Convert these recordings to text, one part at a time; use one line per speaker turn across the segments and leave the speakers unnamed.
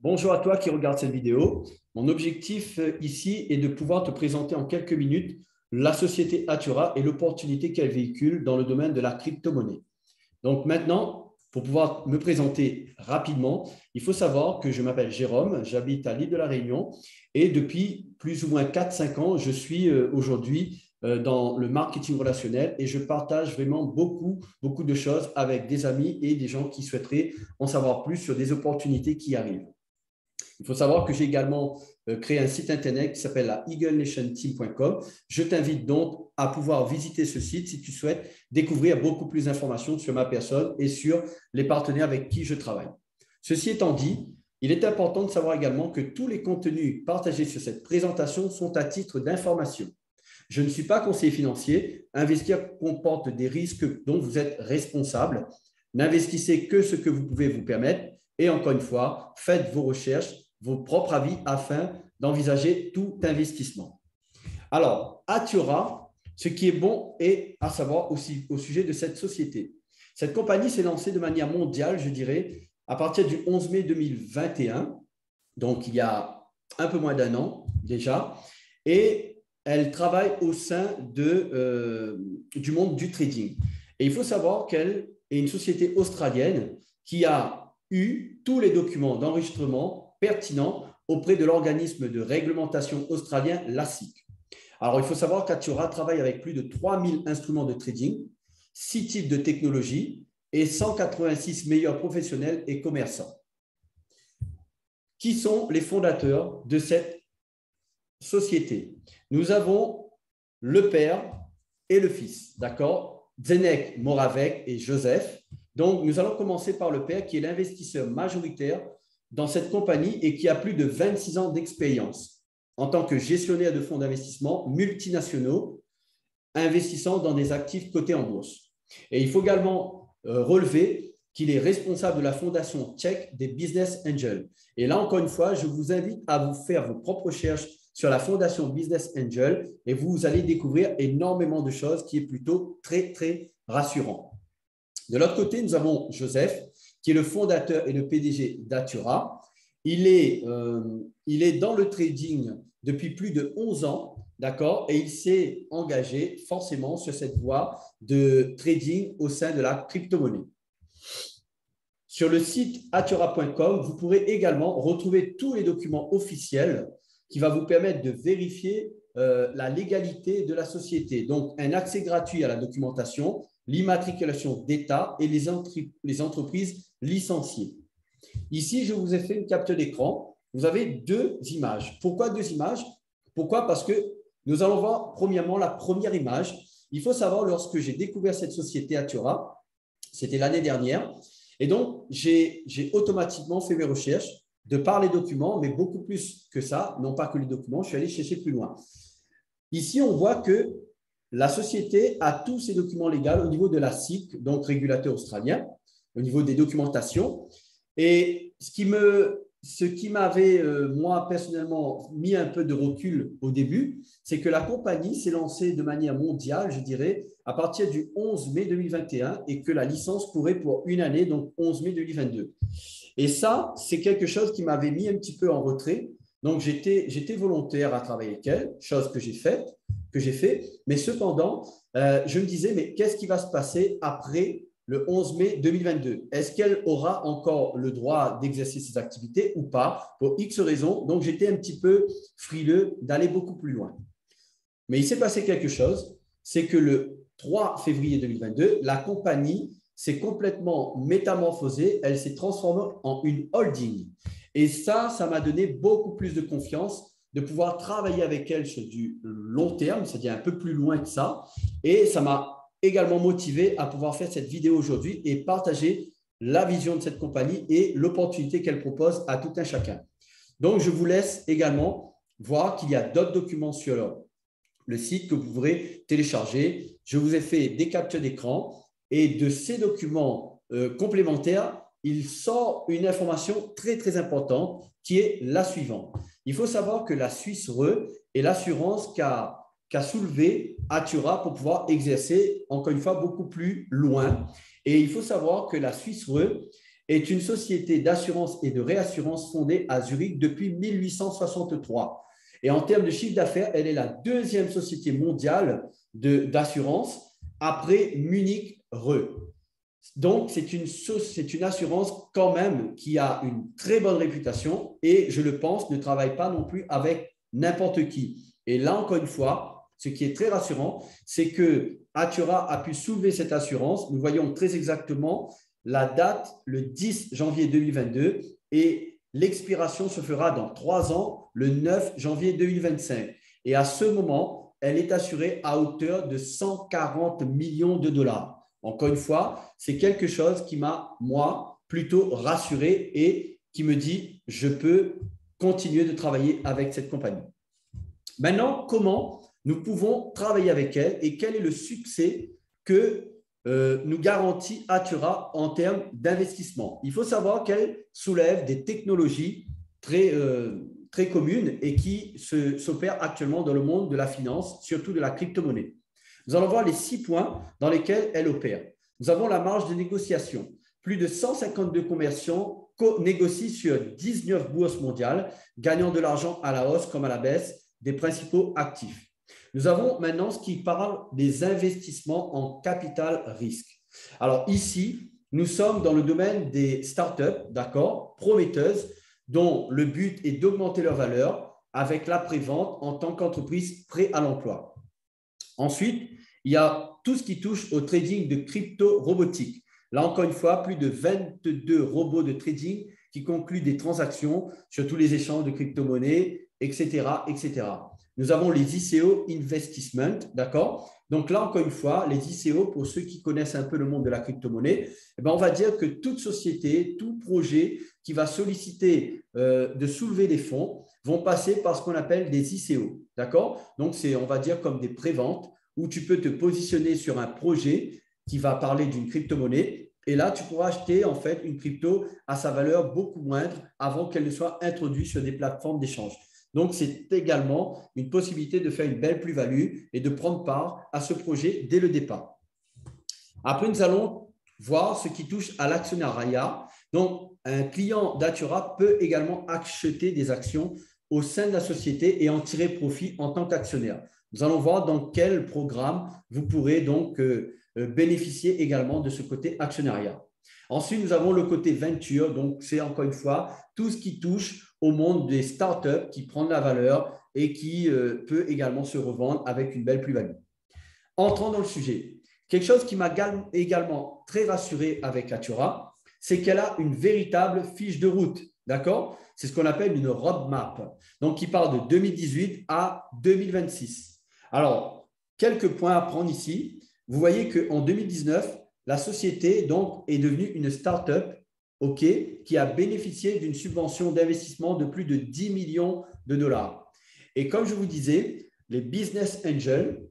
Bonjour à toi qui regarde cette vidéo. Mon objectif ici est de pouvoir te présenter en quelques minutes la société Atura et l'opportunité qu'elle véhicule dans le domaine de la crypto-monnaie. Donc maintenant, pour pouvoir me présenter rapidement, il faut savoir que je m'appelle Jérôme, j'habite à l'île de la Réunion et depuis plus ou moins 4-5 ans, je suis aujourd'hui dans le marketing relationnel et je partage vraiment beaucoup de choses avec des amis et des gens qui souhaiteraient en savoir plus sur des opportunités qui arrivent. Il faut savoir que j'ai également créé un site internet qui s'appelle la eaglenationteam.com. Je t'invite donc à pouvoir visiter ce site si tu souhaites découvrir beaucoup plus d'informations sur ma personne et sur les partenaires avec qui je travaille. Ceci étant dit, il est important de savoir également que tous les contenus partagés sur cette présentation sont à titre d'information. Je ne suis pas conseiller financier. Investir comporte des risques dont vous êtes responsable. N'investissez que ce que vous pouvez vous permettre. Et encore une fois, faites vos recherches, vos propres avis afin d'envisager tout investissement. Alors, Atura, ce qui est bon est à savoir aussi au sujet de cette société. Cette compagnie s'est lancée de manière mondiale, je dirais, à partir du 11 mai 2021, donc il y a un peu moins d'un an déjà, et elle travaille au sein du monde du trading. Et il faut savoir qu'elle est une société australienne qui a eu tous les documents d'enregistrement pertinents auprès de l'organisme de réglementation australien, l'ASIC. Alors, il faut savoir qu'Atura travaille avec plus de 3000 instruments de trading, 6 types de technologies et 186 meilleurs professionnels et commerçants. Qui sont les fondateurs de cette société? Nous avons le père et le fils, d'accord? Zdeněk Moravec et Joseph. Donc, nous allons commencer par le père qui est l'investisseur majoritaire dans cette compagnie et qui a plus de 26 ans d'expérience en tant que gestionnaire de fonds d'investissement multinationaux investissant dans des actifs cotés en bourse. Et il faut également relever qu'il est responsable de la fondation tchèque des Business Angels. Et là, encore une fois, je vous invite à vous faire vos propres recherches sur la fondation Business Angel et vous allez découvrir énormément de choses qui est plutôt très rassurant. De l'autre côté, nous avons Joseph, qui est le fondateur et le PDG d'Atura. Il est dans le trading depuis plus de 11 ans, d'accord, et il s'est engagé forcément sur cette voie de trading au sein de la crypto-monnaie. Sur le site atura.com, vous pourrez également retrouver tous les documents officiels qui va vous permettre de vérifier la légalité de la société. Donc, un accès gratuit à la documentation, l'immatriculation d'État et les entreprises licenciées. Ici, je vous ai fait une capture d'écran. Vous avez deux images. Pourquoi deux images? Pourquoi? Parce que nous allons voir premièrement la première image. Il faut savoir, lorsque j'ai découvert cette société Atura, c'était l'année dernière, et donc j'ai automatiquement fait mes recherches de par les documents, mais beaucoup plus que ça, non pas que les documents, je suis allé chercher plus loin. Ici, on voit que la société a tous ses documents légaux au niveau de la SIC, donc régulateur australien, au niveau des documentations. Et ce qui m'avait, moi, personnellement, mis un peu de recul au début, c'est que la compagnie s'est lancée de manière mondiale, je dirais, à partir du 11 mai 2021 et que la licence courait pour une année, donc 11 mai 2022. Et ça, c'est quelque chose qui m'avait mis un petit peu en retrait. Donc, j'étais volontaire à travailler avec elle, chose que j'ai fait. Mais cependant, je me disais, mais qu'est-ce qui va se passer après le 11 mai 2022? Est-ce qu'elle aura encore le droit d'exercer ses activités ou pas? Pour X raisons. Donc, j'étais un petit peu frileux d'aller beaucoup plus loin. Mais il s'est passé quelque chose, c'est que le 3 février 2022, la compagnie s'est complètement métamorphosée, elle s'est transformée en une holding. Et ça m'a donné beaucoup plus de confiance de pouvoir travailler avec elle sur du long terme, c'est-à-dire un peu plus loin que ça. Et ça m'a également motivé à pouvoir faire cette vidéo aujourd'hui et partager la vision de cette compagnie et l'opportunité qu'elle propose à tout un chacun. Donc, je vous laisse également voir qu'il y a d'autres documents sur le site que vous pourrez télécharger. Je vous ai fait des captures d'écran et de ces documents complémentaires, il sort une information très importante qui est la suivante. Il faut savoir que la Suisse Re est l'assurance qu'a soulevé Atura pour pouvoir exercer, encore une fois, beaucoup plus loin. Et il faut savoir que la Suisse Re est une société d'assurance et de réassurance fondée à Zurich depuis 1863. Et en termes de chiffre d'affaires, elle est la deuxième société mondiale d'assurance après Munich Re. Donc, c'est une assurance quand même qui a une très bonne réputation et, je le pense, ne travaille pas non plus avec n'importe qui. Et là, encore une fois, ce qui est très rassurant, c'est que Atura a pu soulever cette assurance. Nous voyons très exactement la date, le 10 janvier 2022, et l'expiration se fera dans 3 ans, le 9 janvier 2025. Et à ce moment, elle est assurée à hauteur de 140 millions de dollars. Encore une fois, c'est quelque chose qui m'a, moi, plutôt rassuré et qui me dit je peux continuer de travailler avec cette compagnie. Maintenant, comment nous pouvons travailler avec elle et quel est le succès que nous garantit Atura en termes d'investissement? Il faut savoir qu'elle soulève des technologies très communes et qui s'opèrent actuellement dans le monde de la finance, surtout de la crypto-monnaie. Nous allons voir les 6 points dans lesquels elle opère. Nous avons la marge de négociation. Plus de 152 commerçants négocient sur 19 bourses mondiales, gagnant de l'argent à la hausse comme à la baisse des principaux actifs. Nous avons maintenant ce qui parle des investissements en capital risque. Alors ici, nous sommes dans le domaine des startups, d'accord, prometteuses, dont le but est d'augmenter leur valeur avec la prévente en tant qu'entreprise prêt à l'emploi. Ensuite, il y a tout ce qui touche au trading de crypto-robotique. Là, encore une fois, plus de 22 robots de trading qui concluent des transactions sur tous les échanges de crypto-monnaies, etc., etc. Nous avons les ICO Investment, d'accord? Donc là, encore une fois, les ICO, pour ceux qui connaissent un peu le monde de la crypto-monnaie, on va dire que toute société, tout projet qui va solliciter de soulever des fonds vont passer par ce qu'on appelle des ICO, d'accord? Donc, c'est, on va dire, comme des préventes où tu peux te positionner sur un projet qui va parler d'une crypto-monnaie et là, tu pourras acheter en fait une crypto à sa valeur beaucoup moindre avant qu'elle ne soit introduite sur des plateformes d'échange. Donc, c'est également une possibilité de faire une belle plus-value et de prendre part à ce projet dès le départ. Après, nous allons voir ce qui touche à l'actionnariat. Donc, un client d'Atura peut également acheter des actions au sein de la société et en tirer profit en tant qu'actionnaire. Nous allons voir dans quel programme vous pourrez donc bénéficier également de ce côté actionnariat. Ensuite, nous avons le côté venture. Donc, c'est encore une fois tout ce qui touche au monde des startups qui prend de la valeur et qui peut également se revendre avec une belle plus-value. Entrons dans le sujet. Quelque chose qui m'a également très rassuré avec Atura, c'est qu'elle a une véritable fiche de route. D'accord? C'est ce qu'on appelle une roadmap. Donc, qui part de 2018 à 2026. Alors, quelques points à prendre ici. Vous voyez qu'en 2019, la société donc, est devenue une start-up qui a bénéficié d'une subvention d'investissement de plus de 10 millions de dollars. Et comme je vous disais, les business angels,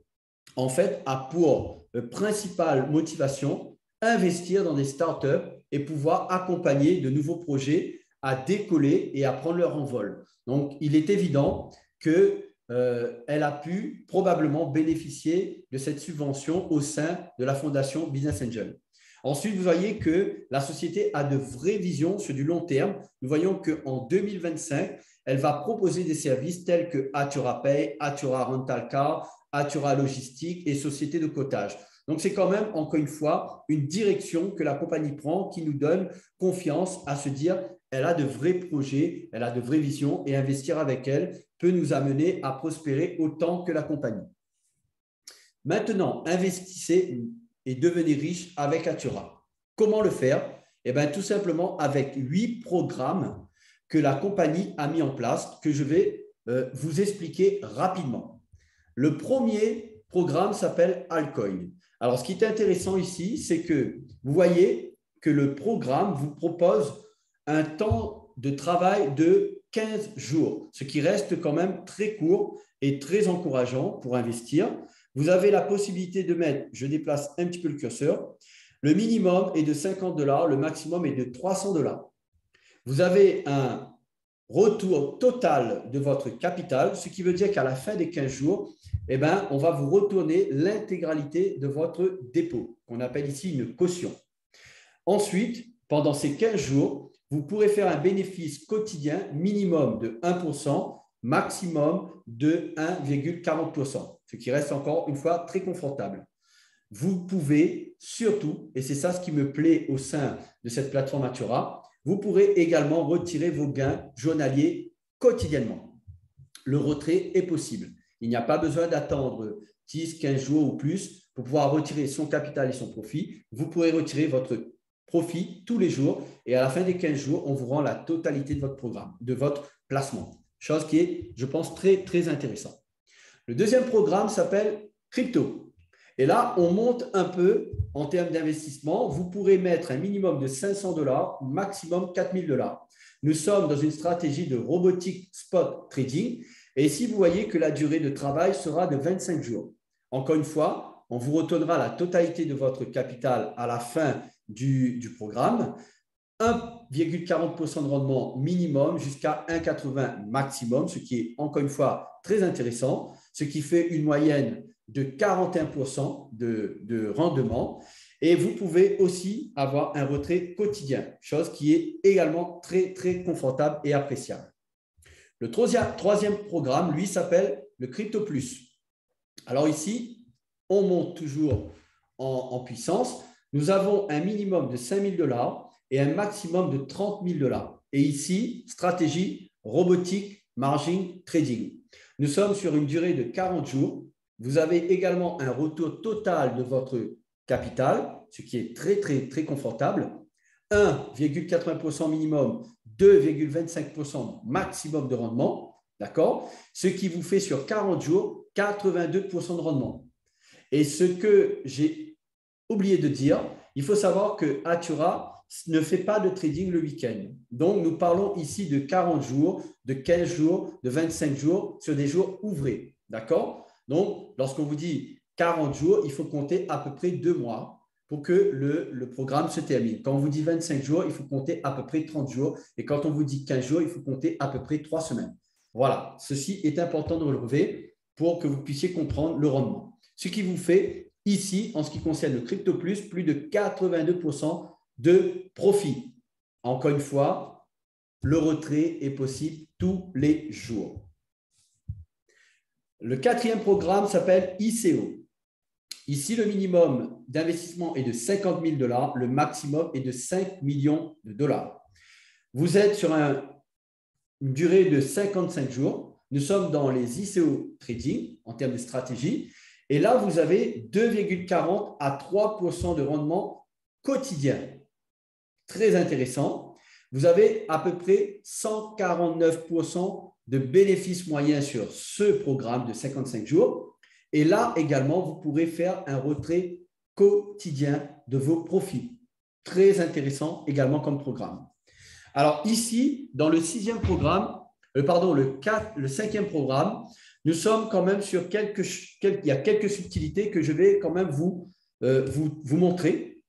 en fait, a pour principale motivation investir dans des startups et pouvoir accompagner de nouveaux projets à décoller et à prendre leur envol. Donc, il est évident qu'elle a pu probablement bénéficier de cette subvention au sein de la fondation Business Angel. Ensuite, vous voyez que la société a de vraies visions sur du long terme. Nous voyons qu'en 2025, elle va proposer des services tels que Atura Pay, Atura Rental Car, Atura Logistique et Société de cotage. Donc, c'est quand même, encore une fois, une direction que la compagnie prend qui nous donne confiance à se dire elle a de vrais projets, elle a de vraies visions et investir avec elle peut nous amener à prospérer autant que la compagnie. Maintenant, investissez et devenez riche avec Atura. Comment le faire? Eh bien, tout simplement avec 8 programmes que la compagnie a mis en place, que je vais vous expliquer rapidement. Le premier programme s'appelle Altcoin. Alors, ce qui est intéressant ici, c'est que vous voyez que le programme vous propose un temps de travail de 15 jours, ce qui reste quand même très court et très encourageant pour investir. Vous avez la possibilité de mettre, je déplace un petit peu le curseur, le minimum est de 50 $, le maximum est de 300 $. Vous avez un retour total de votre capital, ce qui veut dire qu'à la fin des 15 jours, eh bien, on va vous retourner l'intégralité de votre dépôt, qu'on appelle ici une caution. Ensuite, pendant ces 15 jours, vous pourrez faire un bénéfice quotidien minimum de 1%, maximum de 1,40%, ce qui reste encore une fois très confortable. Vous pouvez surtout, et c'est ça ce qui me plaît au sein de cette plateforme Atura, vous pourrez également retirer vos gains journaliers quotidiennement. Le retrait est possible. Il n'y a pas besoin d'attendre 10, 15 jours ou plus pour pouvoir retirer son capital et son profit. Vous pourrez retirer votre profit tous les jours et à la fin des 15 jours, on vous rend la totalité de votre programme, de votre placement. Chose qui est, je pense, très, très intéressant. Le deuxième programme s'appelle Crypto. Et là, on monte un peu en termes d'investissement. Vous pourrez mettre un minimum de 500 $, maximum 4000 $. Nous sommes dans une stratégie de robotique spot trading. Et ici, vous voyez que la durée de travail sera de 25 jours. Encore une fois, on vous retournera la totalité de votre capital à la fin du programme. 1,40% de rendement minimum jusqu'à 1,80 maximum, ce qui est encore une fois très intéressant, ce qui fait une moyenne de 41% de rendement. Et vous pouvez aussi avoir un retrait quotidien, chose qui est également très, très confortable et appréciable. Le troisième programme, lui, s'appelle le Crypto Plus. Alors ici, on monte toujours en puissance. Nous avons un minimum de 5 000 $ et un maximum de 30 000 $. Et ici, stratégie robotique margin trading. Nous sommes sur une durée de 40 jours. Vous avez également un retour total de votre capital, ce qui est très, très, très confortable. 1,80% minimum, 2,25% maximum de rendement, d'accord? Ce qui vous fait sur 40 jours 82% de rendement. Et ce que j'ai oublié de dire, il faut savoir que Atura ne fait pas de trading le week-end. Donc, nous parlons ici de 40 jours, de 15 jours, de 25 jours sur des jours ouvrés, d'accord? Donc, lorsqu'on vous dit 40 jours, il faut compter à peu près 2 mois pour que le programme se termine. Quand on vous dit 25 jours, il faut compter à peu près 30 jours. Et quand on vous dit 15 jours, il faut compter à peu près 3 semaines. Voilà, ceci est important de relever pour que vous puissiez comprendre le rendement. Ce qui vous fait ici, en ce qui concerne le Crypto Plus, plus de 82% de profit. Encore une fois, le retrait est possible tous les jours. Le quatrième programme s'appelle ICO. Ici, le minimum d'investissement est de 50 000 $, le maximum est de 5 millions de $. Vous êtes sur une durée de 55 jours. Nous sommes dans les ICO trading en termes de stratégie. Et là, vous avez 2,40 à 3% de rendement quotidien. Très intéressant. Vous avez à peu près 149% de bénéfices moyens sur ce programme de 55 jours. Et là également, vous pourrez faire un retrait quotidien de vos profits. Très intéressant également comme programme. Alors ici, dans le cinquième programme, nous sommes quand même sur il y a quelques subtilités que je vais quand même vous montrer.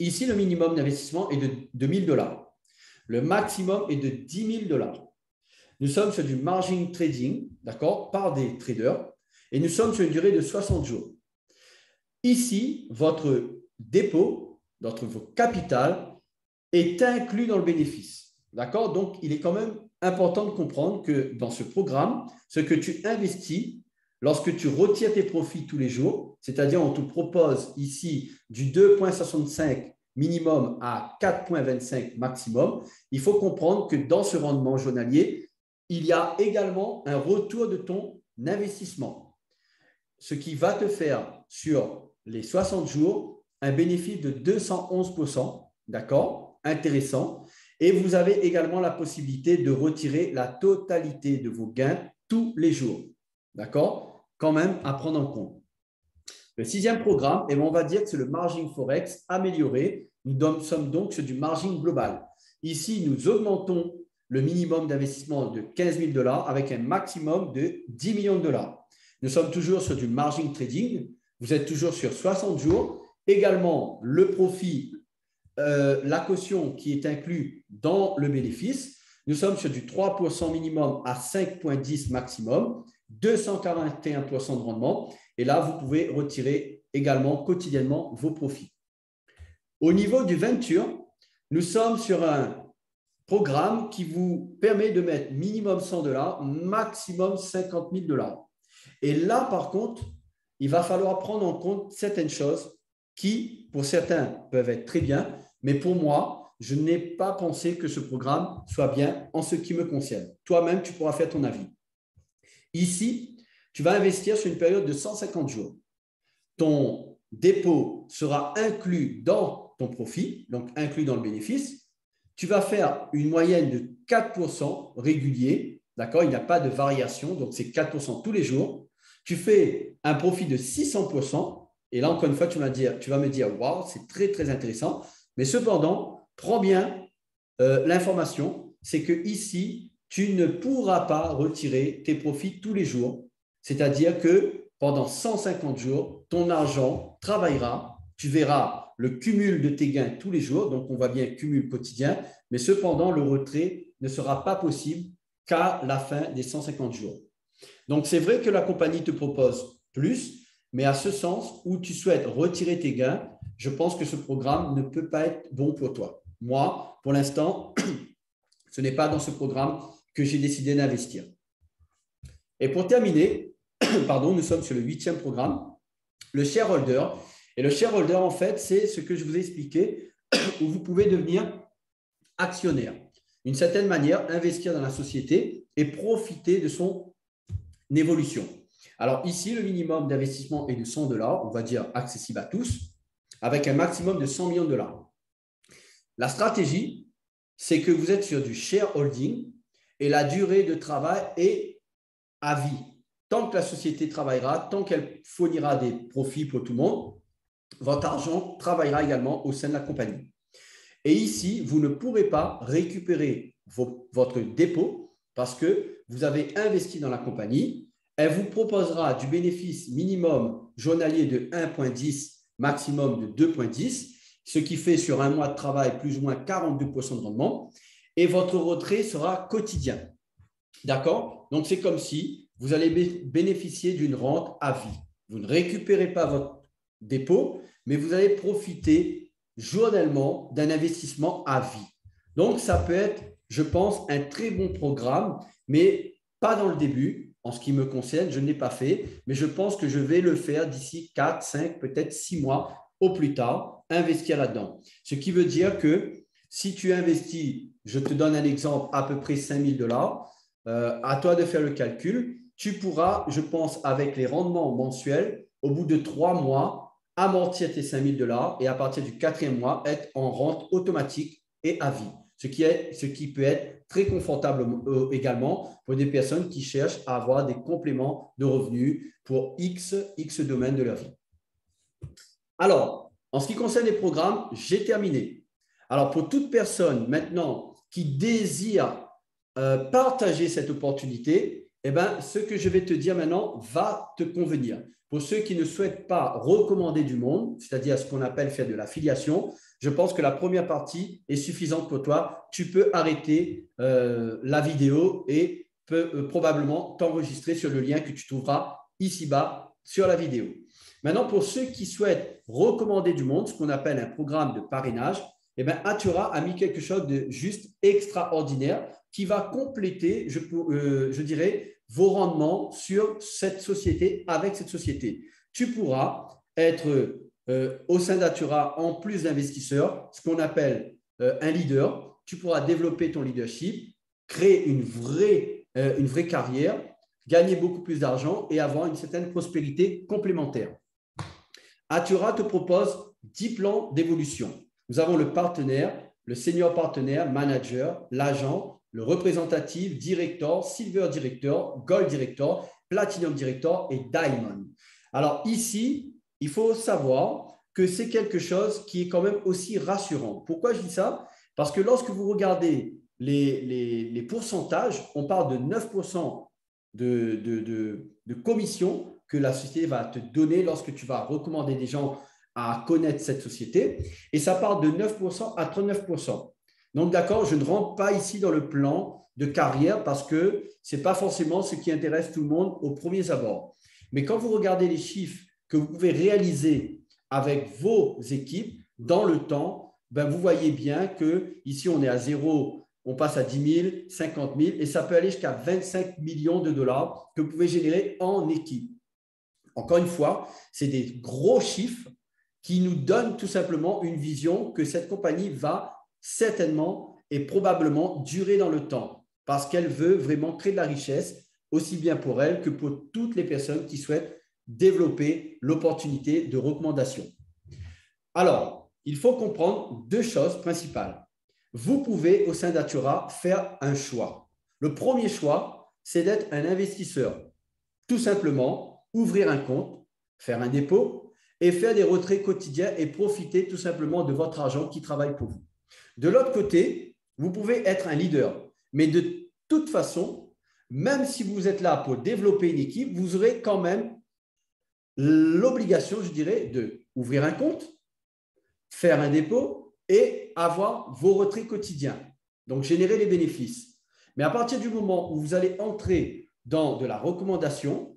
Ici, le minimum d'investissement est de 2 000 $. Le maximum est de 10 000 $. Nous sommes sur du margin trading, d'accord, par des traders, et nous sommes sur une durée de 60 jours. Ici, votre dépôt, votre capital est inclus dans le bénéfice, d'accord? Donc, il est quand même important de comprendre que dans ce programme, ce que tu investis, lorsque tu retires tes profits tous les jours, c'est-à-dire on te propose ici du 2,65 minimum à 4,25 maximum, il faut comprendre que dans ce rendement journalier, il y a également un retour de ton investissement, ce qui va te faire sur les 60 jours un bénéfice de 211%, d'accord? Intéressant. Et vous avez également la possibilité de retirer la totalité de vos gains tous les jours, d'accord? Quand même à prendre en compte. Le sixième programme, on va dire que c'est le margin forex amélioré. Nous sommes donc sur du margin global. Ici, nous augmentons le minimum d'investissement de 15 000 $ avec un maximum de 10 millions de $. Nous sommes toujours sur du margin trading. Vous êtes toujours sur 60 jours. Également, le profit, la caution qui est inclus dans le bénéfice. Nous sommes sur du 3% minimum à 5,10 maximum, 241% de rendement. Et là, vous pouvez retirer également quotidiennement vos profits. Au niveau du venture, nous sommes sur un programme qui vous permet de mettre minimum $100, maximum $50 000. Et là, par contre, il va falloir prendre en compte certaines choses qui, pour certains, peuvent être très bien, mais pour moi, je n'ai pas pensé que ce programme soit bien en ce qui me concerne. Toi-même, tu pourras faire ton avis. Ici, tu vas investir sur une période de 150 jours. Ton dépôt sera inclus dans ton profit, donc inclus dans le bénéfice. Tu vas faire une moyenne de 4% régulier, d'accord? Il n'y a pas de variation, donc c'est 4% tous les jours. Tu fais un profit de 600%, et là, encore une fois, tu vas me dire, waouh, c'est très, très intéressant. Mais cependant, prends bien l'information, c'est que ici, tu ne pourras pas retirer tes profits tous les jours. C'est-à-dire que pendant 150 jours, ton argent travaillera, tu verras le cumul de tes gains tous les jours, donc on voit bien cumul quotidien, mais cependant, le retrait ne sera pas possible qu'à la fin des 150 jours. Donc, c'est vrai que la compagnie te propose plus, mais à ce sens où tu souhaites retirer tes gains, je pense que ce programme ne peut pas être bon pour toi. Moi, pour l'instant, ce n'est pas dans ce programme que j'ai décidé d'investir. Et pour terminer, nous sommes sur le 8e programme, le shareholder. Et le shareholder, en fait, c'est ce que je vous ai expliqué, où vous pouvez devenir actionnaire. D'une certaine manière, investir dans la société et profiter de son évolution. Alors ici, le minimum d'investissement est de $100, on va dire accessible à tous, avec un maximum de $100 millions. La stratégie, c'est que vous êtes sur du shareholding et la durée de travail est à vie. Tant que la société travaillera, tant qu'elle fournira des profits pour tout le monde, votre argent travaillera également au sein de la compagnie. Et ici, vous ne pourrez pas récupérer votre dépôt parce que vous avez investi dans la compagnie. Elle vous proposera du bénéfice minimum journalier de 1,10, maximum de 2,10, ce qui fait sur un mois de travail plus ou moins 42% de rendement. Et votre retrait sera quotidien. D'accord? Donc, c'est comme si vous allez bénéficier d'une rente à vie. Vous ne récupérez pas votre dépôt, mais vous allez profiter journellement d'un investissement à vie. Donc, ça peut être, je pense, un très bon programme, mais pas dans le début. En ce qui me concerne, je ne l'ai pas fait, mais je pense que je vais le faire d'ici 4, 5, peut-être 6 mois au plus tard, investir là-dedans. Ce qui veut dire que si tu investis, je te donne un exemple, à peu près $5 000, à toi de faire le calcul, tu pourras, je pense, avec les rendements mensuels, au bout de 3 mois, amortir tes $5 000 et à partir du 4e mois, être en rente automatique et à vie. Ce qui peut être très confortable également pour des personnes qui cherchent à avoir des compléments de revenus pour X domaines de leur vie. Alors, en ce qui concerne les programmes, j'ai terminé. Alors, pour toute personne maintenant qui désire partager cette opportunité, eh bien, ce que je vais te dire maintenant va te convenir. Pour ceux qui ne souhaitent pas recommander du monde, c'est-à-dire ce qu'on appelle faire de l'affiliation, je pense que la première partie est suffisante pour toi. Tu peux arrêter la vidéo et probablement t'enregistrer sur le lien que tu trouveras ici-bas sur la vidéo. Maintenant, pour ceux qui souhaitent recommander du monde, ce qu'on appelle un programme de parrainage, eh bien, Atura a mis quelque chose de juste extraordinaire qui va compléter, je dirais, vos rendements sur cette société, avec cette société. Tu pourras être au sein d'Atura, en plus d'investisseurs, ce qu'on appelle un leader. Tu pourras développer ton leadership, créer une vraie carrière, gagner beaucoup plus d'argent et avoir une certaine prospérité complémentaire. Atura te propose 10 plans d'évolution. Nous avons le partenaire, le senior partenaire, manager, l'agent, le représentatif, director, silver director, gold director, platinum director et diamond. Alors ici, il faut savoir que c'est quelque chose qui est quand même aussi rassurant. Pourquoi je dis ça? Parce que lorsque vous regardez les pourcentages, on parle de 9% de commission que la société va te donner lorsque tu vas recommander des gens à connaître cette société. Et ça part de 9% à 39%. Donc, d'accord, je ne rentre pas ici dans le plan de carrière parce que ce n'est pas forcément ce qui intéresse tout le monde au premier abord. Mais quand vous regardez les chiffres que vous pouvez réaliser avec vos équipes dans le temps, ben, vous voyez bien qu'ici, on est à 0, on passe à 10 000, 50 000 et ça peut aller jusqu'à 25 millions de dollars que vous pouvez générer en équipe. Encore une fois, c'est des gros chiffres qui nous donnent tout simplement une vision que cette compagnie va certainement et probablement durer dans le temps parce qu'elle veut vraiment créer de la richesse aussi bien pour elle que pour toutes les personnes qui souhaitent développer l'opportunité de recommandation. Alors, il faut comprendre deux choses principales. Vous pouvez, au sein d'Atura, faire un choix. Le premier choix, c'est d'être un investisseur. Tout simplement, ouvrir un compte, faire un dépôt et faire des retraits quotidiens et profiter tout simplement de votre argent qui travaille pour vous. De l'autre côté, vous pouvez être un leader. Mais de toute façon, même si vous êtes là pour développer une équipe, vous aurez quand même l'obligation, je dirais, d'ouvrir un compte, faire un dépôt et avoir vos retraits quotidiens. Donc, générer les bénéfices. Mais à partir du moment où vous allez entrer dans de la recommandation,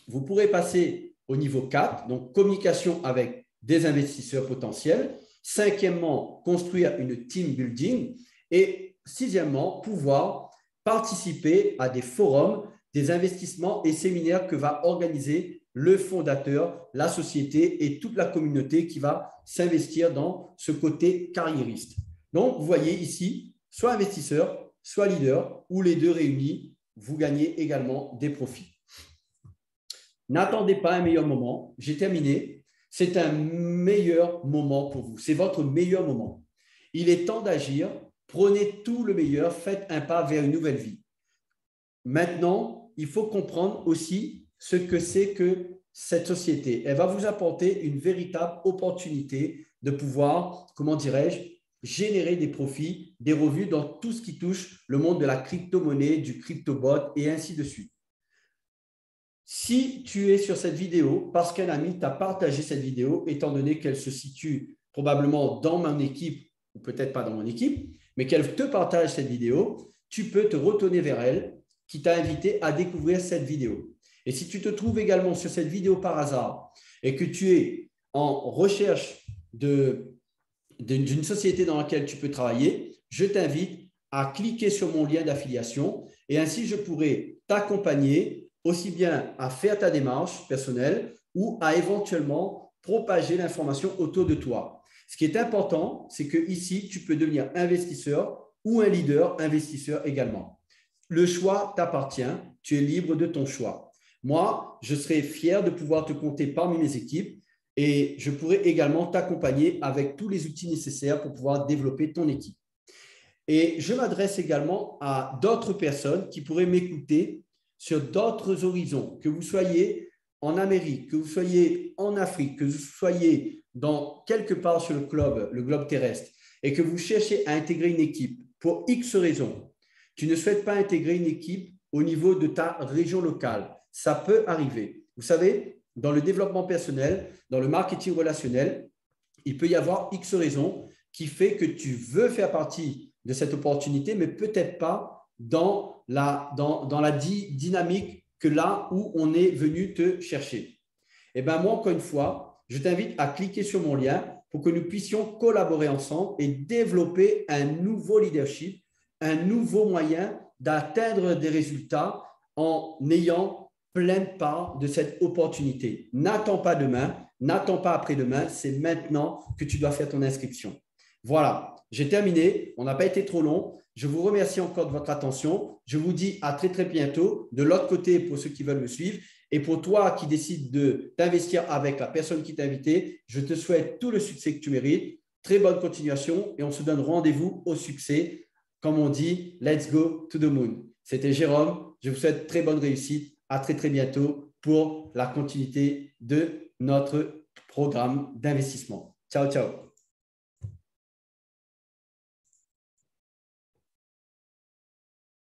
vous pourrez passer au niveau 4, donc communication avec des investisseurs potentiels. Cinquièmement, construire une team building. Et sixièmement, pouvoir participer à des forums, des investissements et séminaires que va organiser le fondateur, la société et toute la communauté qui va s'investir dans ce côté carriériste. Donc, vous voyez ici, soit investisseur, soit leader, ou les deux réunis, vous gagnez également des profits. N'attendez pas un meilleur moment. J'ai terminé. C'est un meilleur moment pour vous. C'est votre meilleur moment. Il est temps d'agir. Prenez tout le meilleur. Faites un pas vers une nouvelle vie. Maintenant, il faut comprendre aussi ce que c'est que cette société. Elle va vous apporter une véritable opportunité de pouvoir, comment dirais-je, générer des profits, des revenus dans tout ce qui touche le monde de la crypto-monnaie, du crypto-bot et ainsi de suite. Si tu es sur cette vidéo parce qu'un ami t'a partagé cette vidéo, étant donné qu'elle se situe probablement dans mon équipe ou peut-être pas dans mon équipe, mais qu'elle te partage cette vidéo, tu peux te retourner vers elle qui t'a invité à découvrir cette vidéo. Et si tu te trouves également sur cette vidéo par hasard et que tu es en recherche d'une société dans laquelle tu peux travailler, je t'invite à cliquer sur mon lien d'affiliation et ainsi je pourrai t'accompagner aussi bien à faire ta démarche personnelle ou à éventuellement propager l'information autour de toi. Ce qui est important, c'est que ici, tu peux devenir investisseur ou un leader investisseur également. Le choix t'appartient, tu es libre de ton choix. Moi, je serai fier de pouvoir te compter parmi mes équipes et je pourrai également t'accompagner avec tous les outils nécessaires pour pouvoir développer ton équipe. Et je m'adresse également à d'autres personnes qui pourraient m'écouter sur d'autres horizons, que vous soyez en Amérique, que vous soyez en Afrique, que vous soyez dans quelque part sur le globe terrestre et que vous cherchez à intégrer une équipe pour X raisons. Tu ne souhaites pas intégrer une équipe au niveau de ta région locale. Ça peut arriver. Vous savez, dans le développement personnel, dans le marketing relationnel, il peut y avoir X raisons qui fait que tu veux faire partie de cette opportunité, mais peut-être pas dans la dynamique que là où on est venu te chercher. Et bien moi, encore une fois, je t'invite à cliquer sur mon lien pour que nous puissions collaborer ensemble et développer un nouveau leadership, un nouveau moyen d'atteindre des résultats en ayant pleine part de cette opportunité. N'attends pas demain, n'attends pas après-demain, c'est maintenant que tu dois faire ton inscription. Voilà, j'ai terminé, on n'a pas été trop long. Je vous remercie encore de votre attention. Je vous dis à très, très bientôt. De l'autre côté, pour ceux qui veulent me suivre, et pour toi qui décides d'investir avec la personne qui t'a invité, je te souhaite tout le succès que tu mérites. Très bonne continuation et on se donne rendez-vous au succès. Comme on dit, let's go to the moon. C'était Jérôme. Je vous souhaite très bonne réussite. À très, très bientôt pour la continuité de notre programme d'investissement. Ciao, ciao.